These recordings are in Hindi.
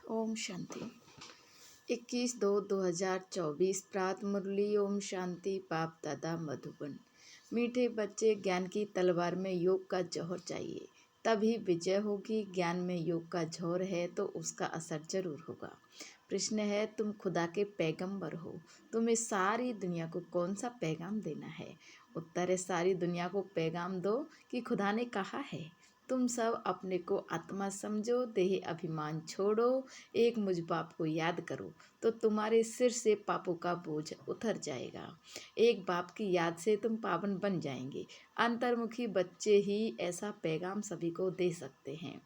ओम शांति। 21/2/2024 प्रात मुरली। ओम शांति। बाप दादा मधुबन। मीठे बच्चे, ज्ञान की तलवार में योग का जौहर चाहिए, तभी विजय होगी। ज्ञान में योग का जौहर है तो उसका असर जरूर होगा। प्रश्न है, तुम खुदा के पैगंबर हो, तुम्हें सारी दुनिया को कौन सा पैगाम देना है? उत्तर है, सारी दुनिया को पैगाम दो कि खुदा ने कहा है, तुम सब अपने को आत्मा समझो, देह अभिमान छोड़ो, एक मुझ बाप को याद करो तो तुम्हारे सिर से पापों का बोझ उतर जाएगा। एक बाप की याद से तुम पावन बन जाएंगे। अंतर्मुखी बच्चे ही ऐसा पैगाम सभी को दे सकते हैं।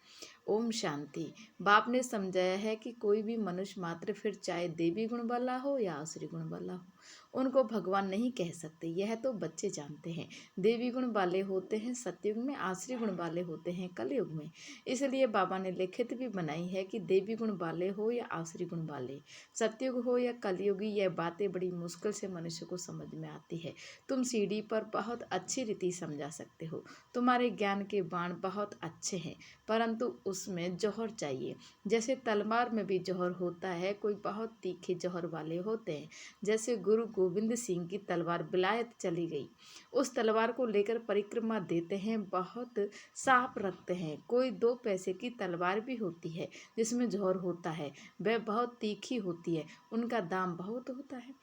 ओम शांति। बाप ने समझाया है कि कोई भी मनुष्य मात्र, फिर चाहे देवी गुण वाला हो या आसुरी गुण वाला हो, उनको भगवान नहीं कह सकते। यह तो बच्चे जानते हैं। देवी गुण वाले होते हैं सतयुग में, आसुरी गुण वाले होते हैं कलयुग में। इसलिए बाबा ने लिखित भी बनाई है कि देवी गुण वाले हो या आसुरी गुण वाले, सतयुग हो या कलयुगी, यह बातें बड़ी मुश्किल से मनुष्य को समझ में आती है। तुम सीढ़ी पर बहुत अच्छी रीति समझा सकते हो। तुम्हारे ज्ञान के बाण बहुत अच्छे हैं, परंतु उसमें जौहर चाहिए। जैसे तलवार में भी जौहर होता है, कोई बहुत तीखे जौहर वाले होते हैं। जैसे गुरु गोविंद सिंह की तलवार विलायत चली गई, उस तलवार को लेकर परिक्रमा देते हैं, बहुत साफ रखते हैं। कोई 2 पैसे की तलवार भी होती है जिसमें जौहर होता है, वह बहुत तीखी होती है, उनका दाम बहुत होता है।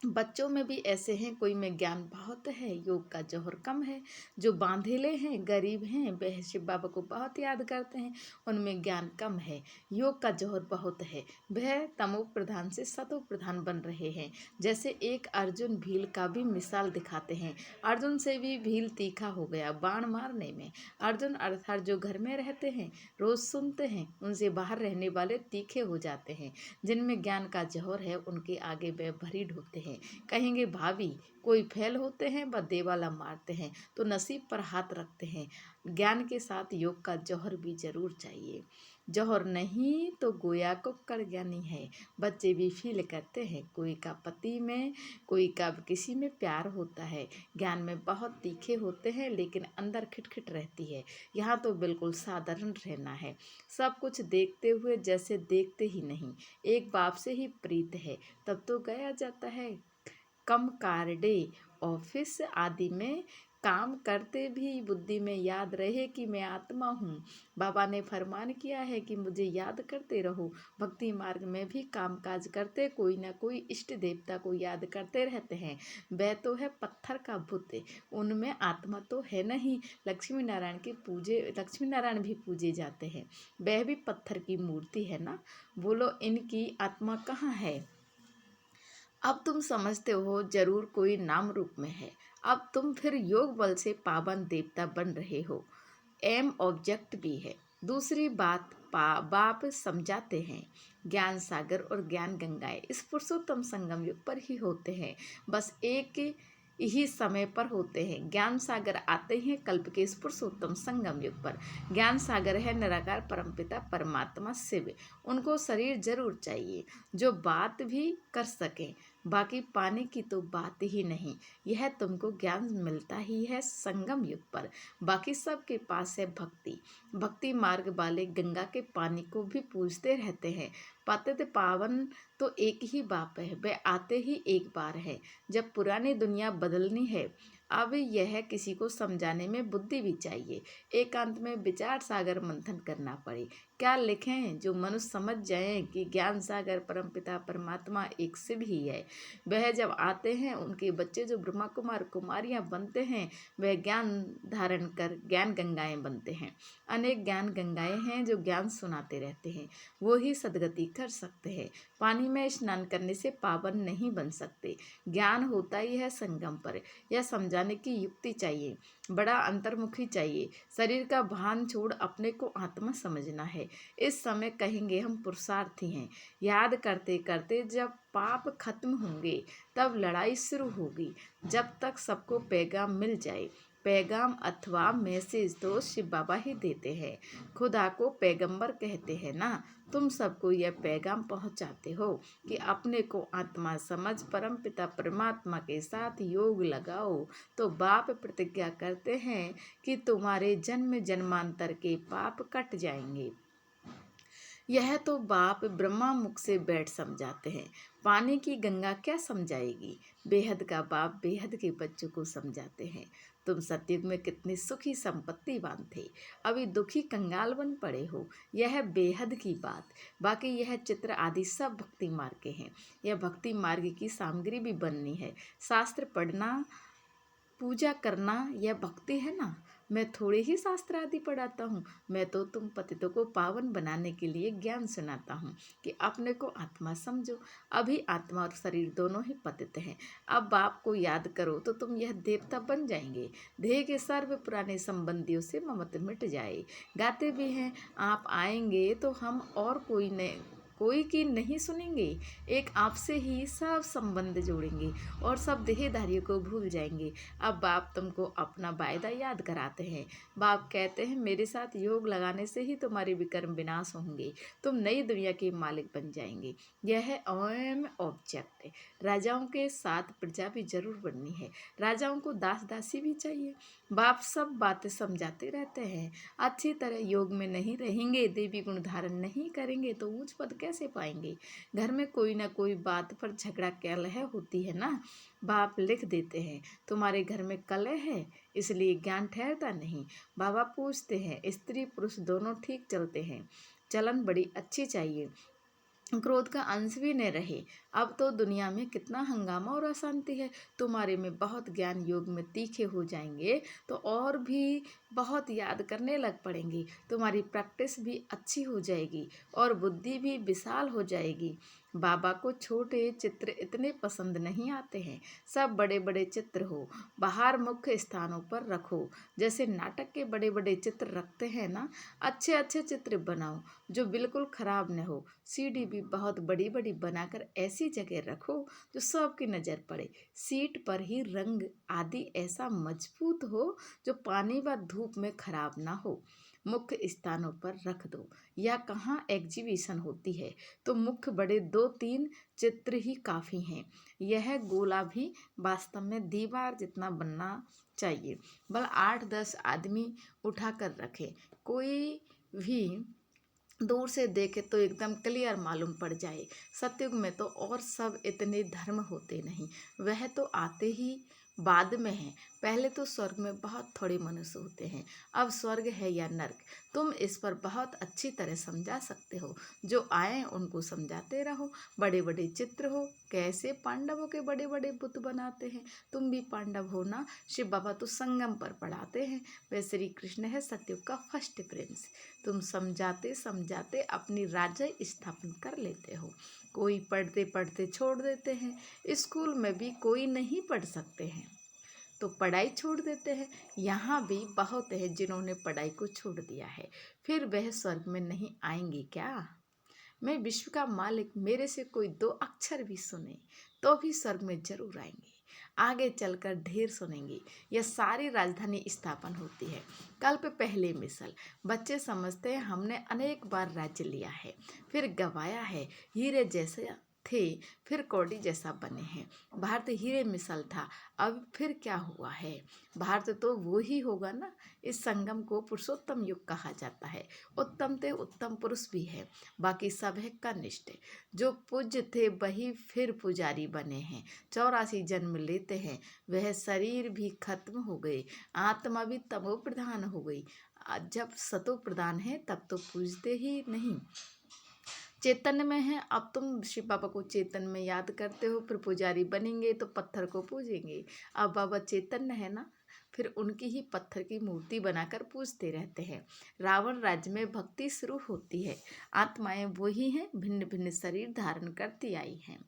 बच्चों में भी ऐसे हैं, कोई में ज्ञान बहुत है, योग का जौहर कम है। जो बांधेले हैं, गरीब हैं, वह शिव बाबा को बहुत याद करते हैं, उनमें ज्ञान कम है। योग का जौहर बहुत है, वह तमो प्रधान से सतो प्रधान बन रहे हैं। जैसे एक अर्जुन भील का भी मिसाल दिखाते हैं। अर्जुन से भी भील तीखा हो गया बाण मारने में। अर्जुन अर्थात जो घर में रहते हैं, रोज सुनते हैं, उनसे बाहर रहने वाले तीखे हो जाते हैं। जिनमें ज्ञान का जौहर है, उनके आगे वे भरी ढोते हैं। कहेंगे भाभी, कोई फैल होते हैं व देवाला मारते हैं तो नसीब पर हाथ रखते हैं। ज्ञान के साथ योग का जौहर भी जरूर चाहिए। जौहर नहीं तो गोया कुक्कड़ ज्ञानी है। बच्चे भी फील करते हैं, कोई का पति में, कोई का किसी में प्यार होता है। ज्ञान में बहुत तीखे होते हैं, लेकिन अंदर खिटखिट रहती है। यहाँ तो बिल्कुल साधारण रहना है, सब कुछ देखते हुए जैसे देखते ही नहीं। एक बाप से ही प्रीत है, तब तो गया जाता है कम कार्डे ऑफिस आदि में। काम करते भी बुद्धि में याद रहे कि मैं आत्मा हूँ। बाबा ने फरमान किया है कि मुझे याद करते रहो। भक्ति मार्ग में भी काम काज करते कोई ना कोई इष्ट देवता को याद करते रहते हैं। वह तो है पत्थर का बुत, उनमें आत्मा तो है नहीं। लक्ष्मी नारायण भी पूजे जाते हैं, वह भी पत्थर की मूर्ति है ना। बोलो, इनकी आत्मा कहाँ है? अब तुम समझते हो, जरूर कोई नाम रूप में है। अब तुम फिर योग बल से पावन देवता बन रहे हो। एम ऑब्जेक्ट भी है। दूसरी बात, बाप समझाते हैं, ज्ञान सागर और ज्ञान गंगाएं इस पुरुषोत्तम संगम युग पर ही होते हैं। बस एक ही समय पर होते हैं। ज्ञान सागर आते हैं कल्प के इस पुरुषोत्तम संगम युग पर। ज्ञान सागर है निराकार परमपिता परमात्मा शिव। उनको शरीर जरूर चाहिए जो बात भी कर सकें, बाकी पाने की तो बात ही नहीं। यह तुमको ज्ञान मिलता ही है संगम युग पर। बाकी सबके पास है भक्ति। भक्ति मार्ग वाले गंगा के पानी को भी पूजते रहते हैं। पतित पावन तो एक ही बाप है, वह आते ही एक बार है। जब पुरानी दुनिया बदलनी है, अब यह किसी को समझाने में बुद्धि भी चाहिए। एकांत में विचार सागर मंथन करना पड़े। क्या लिखें जो मनुष्य समझ जाएं कि ज्ञान सागर परमपिता परमात्मा एक शिव ही है। वह जब आते हैं, उनके बच्चे जो ब्रह्मा कुमार कुमारियां बनते हैं, वह ज्ञान धारण कर ज्ञान गंगाएं बनते हैं। अनेक ज्ञान गंगाएं हैं जो ज्ञान सुनाते रहते हैं, वो ही सदगति कर सकते हैं। पानी में स्नान करने से पावन नहीं बन सकते। ज्ञान होता ही है संगम पर। यह समझाने की युक्ति चाहिए, बड़ा अंतर्मुखी चाहिए। शरीर का भान छोड़ अपने को आत्मा समझना है। इस समय कहेंगे हम पुरुषार्थी हैं। याद करते करते जब पाप खत्म होंगे, तब लड़ाई शुरू होगी। जब तक सबको पैगाम मिल जाए। पैगाम अथवा मैसेज तो शिव बाबा ही देते हैं, खुदा को पैगंबर कहते हैं ना। तुम सबको यह पैगाम पहुंचाते हो कि अपने को आत्मा समझ परम पिता परमात्मा के साथ योग लगाओ। तो बाप प्रतिज्ञा करते हैं कि तुम्हारे जन्म जन्मांतर के पाप कट जाएंगे। यह तो बाप ब्रह्मा मुख से बैठ समझाते हैं, पानी की गंगा क्या समझाएगी। बेहद का बाप बेहद के बच्चों को समझाते हैं। तुम सतयुग में कितने सुखी संपत्तिवान थे, अभी दुखी कंगाल बन पड़े हो। यह बेहद की बात। बाकी यह चित्र आदि सब भक्ति मार्ग के हैं। यह भक्ति मार्ग की सामग्री भी बननी है। शास्त्र पढ़ना, पूजा करना यह भक्ति है ना। मैं थोड़े ही शास्त्र आदि पढ़ाता हूँ, मैं तो तुम पतितों को पावन बनाने के लिए ज्ञान सुनाता हूँ कि अपने को आत्मा समझो। अभी आत्मा और शरीर दोनों ही पतित हैं। अब बाप को याद करो तो तुम यह देवता बन जाएंगे। देह के सर्व पुराने संबंधियों से ममत मिट जाए। गाते भी हैं, आप आएंगे तो हम और कोई की नहीं सुनेंगे। एक आपसे ही सब संबंध जोड़ेंगे और सब देहधारियों को भूल जाएंगे। अब बाप तुमको अपना वायदा याद कराते हैं। बाप कहते हैं, मेरे साथ योग लगाने से ही तुम्हारे विकर्म विनाश होंगे, तुम नई दुनिया के मालिक बन जाएंगे। यह है ओम ऑब्जेक्ट। राजाओं के साथ प्रजा भी जरूर बननी है, राजाओं को दास दासी भी चाहिए। बाप सब बातें समझाते रहते हैं। अच्छी तरह योग में नहीं रहेंगे, देवी गुण धारण नहीं करेंगे तो ऊंच पद कैसे पाएंगे। घर में कोई ना कोई बात पर झगड़ा कलह होती है ना। बाप लिख देते हैं, तुम्हारे घर में कलह है इसलिए ज्ञान ठहरता नहीं। बाबा पूछते हैं, स्त्री पुरुष दोनों ठीक चलते हैं, चलन बड़ी अच्छी चाहिए, क्रोध का अंश भी न रहे। अब तो दुनिया में कितना हंगामा और अशांति है। तुम्हारे में बहुत ज्ञान योग में तीखे हो जाएंगे तो और भी बहुत याद करने लग पड़ेंगे। तुम्हारी प्रैक्टिस भी अच्छी हो जाएगी और बुद्धि भी विशाल हो जाएगी। बाबा को छोटे चित्र इतने पसंद नहीं आते हैं, सब बड़े बड़े चित्र हो, बाहर मुख्य स्थानों पर रखो। जैसे नाटक के बड़े बड़े चित्र रखते हैं ना, अच्छे अच्छे चित्र बनाओ जो बिल्कुल खराब न हो। सीढ़ी भी बहुत बड़ी बड़ी बनाकर ऐसी जगह रखो जो सबकी नज़र पड़े। सीट पर ही रंग आदि ऐसा मजबूत हो जो पानी व धूप में खराब ना हो। मुख्य स्थानों पर रख दो। या कहाँ एग्जीबिशन होती है तो मुख्य बड़े 2-3 चित्र ही काफ़ी हैं। यह गोला भी वास्तव में दीवार जितना बनना चाहिए। बल 8-10 आदमी उठाकर रखे, कोई भी दूर से देखे तो एकदम क्लियर मालूम पड़ जाए। सतयुग में तो और सब इतने धर्म होते नहीं, वह तो आते ही बाद में है। पहले तो स्वर्ग में बहुत थोड़े मनुष्य होते हैं, अब स्वर्ग है या नर्क तुम इस पर बहुत अच्छी तरह समझा सकते हो। जो आए उनको समझाते रहो। बड़े बड़े चित्र हो, कैसे पांडवों के बड़े बड़े बुत बनाते हैं। तुम भी पांडव हो ना। शिव बाबा तो संगम पर पढ़ाते हैं, वह श्री कृष्ण है सतयुग का फर्स्ट प्रिंस। तुम समझाते समझाते अपनी राज्य स्थापन कर लेते हो। कोई पढ़ते पढ़ते छोड़ देते हैं, स्कूल में भी कोई नहीं पढ़ सकते हैं तो पढ़ाई छोड़ देते हैं। यहाँ भी बहुत है जिन्होंने पढ़ाई को छोड़ दिया है, फिर वह स्वर्ग में नहीं आएंगे क्या। मैं विश्व का मालिक, मेरे से कोई 2 अक्षर भी सुने तो भी स्वर्ग में जरूर आएंगे। आगे चलकर ढेर सुनेंगे। यह सारी राजधानी स्थापन होती है। कल्प पहले मिसल। बच्चे समझते हैं हमने अनेक बार राज्य लिया है, फिर गवाया है। हीरे जैसे थे फिर कौड़ी जैसा बने हैं। भारत हीरे मिसल था, अब फिर क्या हुआ है। भारत तो वो ही होगा ना। इस संगम को पुरुषोत्तम युग कहा जाता है। उत्तम ते उत्तम पुरुष भी है, बाकी सब है कनिष्ठ। जो पूज्य थे वही फिर पुजारी बने हैं। 84 जन्म लेते हैं, वह शरीर भी खत्म हो गए, आत्मा भी तमो प्रधान हो गई। जब सतो प्रधान है तब तो पूजते ही नहीं, चेतन में है। अब तुम शिव बाबा को चेतन में याद करते हो, फिर पुजारी बनेंगे तो पत्थर को पूजेंगे। अब बाबा चेतन है ना, फिर उनकी ही पत्थर की मूर्ति बनाकर पूजते रहते हैं। रावण राज्य में भक्ति शुरू होती है। आत्माएं वही हैं, भिन्न भिन्न शरीर धारण करती आई हैं।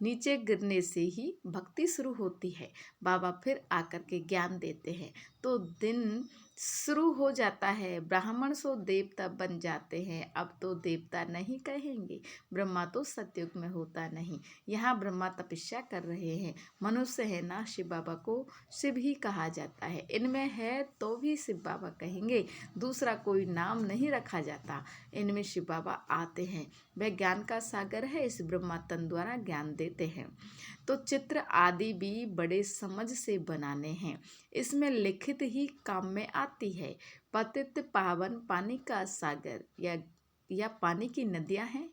नीचे गिरने से ही भक्ति शुरू होती है। बाबा फिर आकर के ज्ञान देते हैं तो दिन शुरू हो जाता है। ब्राह्मण सो देवता बन जाते हैं। अब तो देवता नहीं कहेंगे, ब्रह्मा तो सतयुग में होता नहीं। यहाँ ब्रह्मा तपस्या कर रहे हैं, मनुष्य है ना, शिव बाबा को शिव ही कहा जाता है। इनमें है तो भी शिव बाबा कहेंगे, दूसरा कोई नाम नहीं रखा जाता। इनमें शिव बाबा आते हैं, वह ज्ञान का सागर है, इस ब्रह्मा तन द्वारा ज्ञान देते हैं। तो चित्र आदि भी बड़े समझ से बनाने हैं, इसमें लिखित ही काम में आती है। पतित पावन पानी का सागर या या पानी की नदियाँ हैं,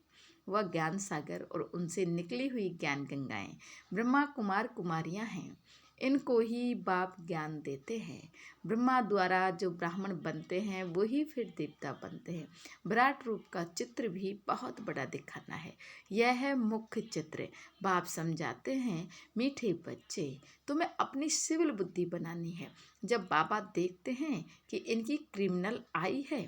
वह ज्ञान सागर और उनसे निकली हुई ज्ञान गंगाएं ब्रह्मा कुमार कुमारियाँ हैं। इनको ही बाप ज्ञान देते हैं। ब्रह्मा द्वारा जो ब्राह्मण बनते हैं वही फिर देवता बनते हैं। विराट रूप का चित्र भी बहुत बड़ा दिखाना है। यह है मुख्य चित्र। बाप समझाते हैं, मीठे बच्चे, तुम्हें अपनी सिविल बुद्धि बनानी है। जब बाबा देखते हैं कि इनकी क्रिमिनल आई है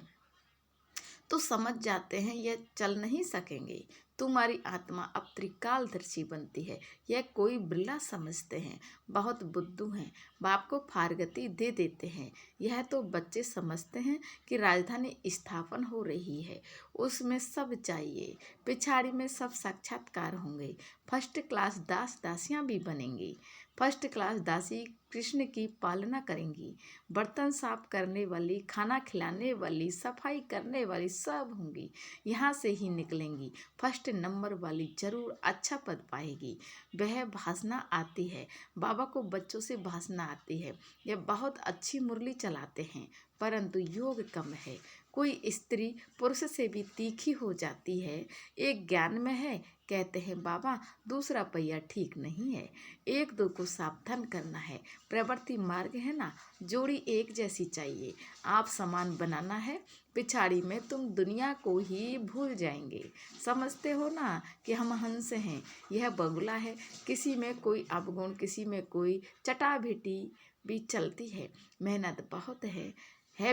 तो समझ जाते हैं यह चल नहीं सकेंगे। तुम्हारी आत्मा अब त्रिकालदर्शी बनती है। यह कोई बिरला समझते हैं, बहुत बुद्धू हैं, बाप को फारगती दे देते हैं। यह तो बच्चे समझते हैं कि राजधानी स्थापन हो रही है, उसमें सब चाहिए। पिछाड़ी में सब साक्षात्कार होंगे। फर्स्ट क्लास दास दासियां भी बनेंगी। फर्स्ट क्लास दासी कृष्ण की पालना करेंगी। बर्तन साफ करने वाली, खाना खिलाने वाली, सफाई करने वाली सब होंगी। यहाँ से ही निकलेंगी। फर्स्ट नंबर वाली जरूर अच्छा पद पाएगी। वह भाषणा आती है। बाबा को बच्चों से भाषणा आती है। यह बहुत अच्छी मुरली चलाते हैं, परंतु योग कम है। कोई स्त्री पुरुष से भी तीखी हो जाती है। एक ज्ञान में है, कहते हैं बाबा दूसरा पहिया ठीक नहीं है, एक दो को सावधान करना है। प्रवृत्ति मार्ग है ना, जोड़ी एक जैसी चाहिए। आप समान बनाना है, पिछाड़ी में तुम दुनिया को ही भूल जाएंगे। समझते हो ना कि हम हंस हैं, यह बगुला है। किसी में कोई अवगुण, किसी में कोई चटाभेटी भी चलती है। मेहनत बहुत है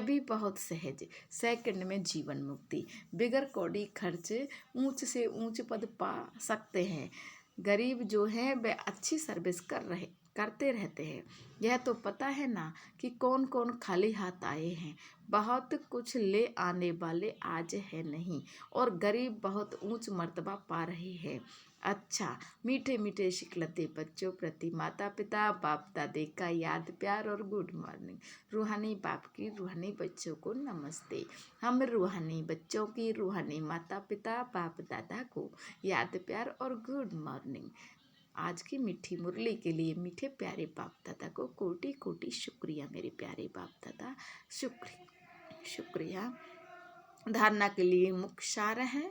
भी बहुत सहज। सेकंड में जीवन मुक्ति, बिगर कौड़ी खर्च ऊंच से ऊंच पद पा सकते हैं। गरीब जो है वे अच्छी सर्विस करते रहते हैं। यह तो पता है ना कि कौन कौन खाली हाथ आए हैं। बहुत कुछ ले आने वाले आज है नहीं, और गरीब बहुत ऊंच मर्तबा पा रहे हैं। अच्छा, मीठे मीठे शिकलते बच्चों प्रति माता पिता बाप दादे का याद प्यार और गुड मॉर्निंग। रूहानी बाप की रूहानी बच्चों को नमस्ते। हम रूहानी बच्चों की रूहानी माता पिता बाप दादा को याद प्यार और गुड मॉर्निंग। आज की मीठी मुरली के लिए मीठे प्यारे बाप दादा को कोटि कोटि शुक्रिया। मेरे प्यारे बाप दादा, शुक्रिया। धारणा के लिए मुख्य सार है,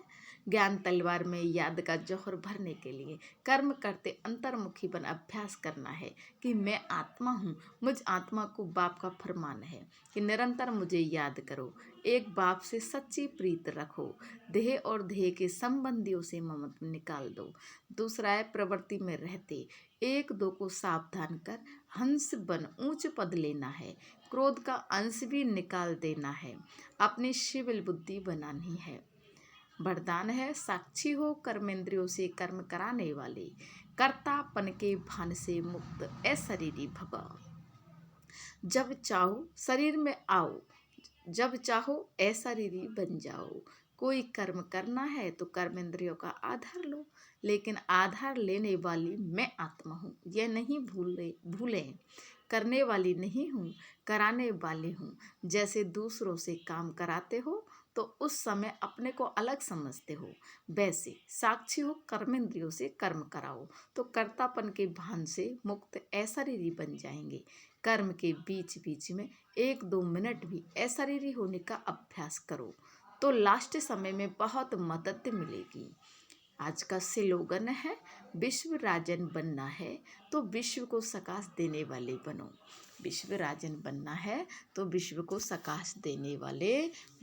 ज्ञान तलवार में याद का जौहर भरने के लिए कर्म करते अंतर्मुखी बन अभ्यास करना है कि मैं आत्मा हूँ। मुझ आत्मा को बाप का फरमान है कि निरंतर मुझे याद करो। एक बाप से सच्ची प्रीत रखो। देह और देह के संबंधियों से ममत्व निकाल दो। दूसरा है, प्रवृत्ति में रहते एक दो को सावधान कर हंस बन ऊंच पद लेना है। क्रोध का अंश भी निकाल देना है। अपनी शिविल बुद्धि बनानी है। वरदान है, साक्षी हो कर्मेंद्रियों से कर्म कराने वाले, कर्तापन के भान से मुक्त अशरीरी भव। जब चाहो शरीर में आओ, जब चाहो अशरीरी बन जाओ। कोई कर्म करना है तो कर्मेंद्रियों का आधार लो, लेकिन आधार लेने वाली मैं आत्मा हूँ, यह नहीं भूलें। करने वाली नहीं हूँ, कराने वाली हूँ। जैसे दूसरों से काम कराते हो तो उस समय अपने को अलग समझते हो, वैसे साक्षी हो कर्मेंद्रियों से कर्म कराओ तो कर्तापन के भान से मुक्त अशरीरी बन जाएंगे। कर्म के बीच बीच में एक दो मिनट भी अशरीरी होने का अभ्यास करो तो लास्ट समय में बहुत मदद मिलेगी। आज का स्लोगन है, विश्व राजन बनना है तो विश्व को सकाश देने वाले बनो। विश्व राजन बनना है तो विश्व को सकाश देने वाले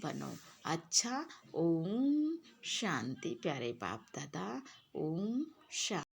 बनो। अच्छा, ओम शांति। प्यारे बाप दादा, ओम शांति।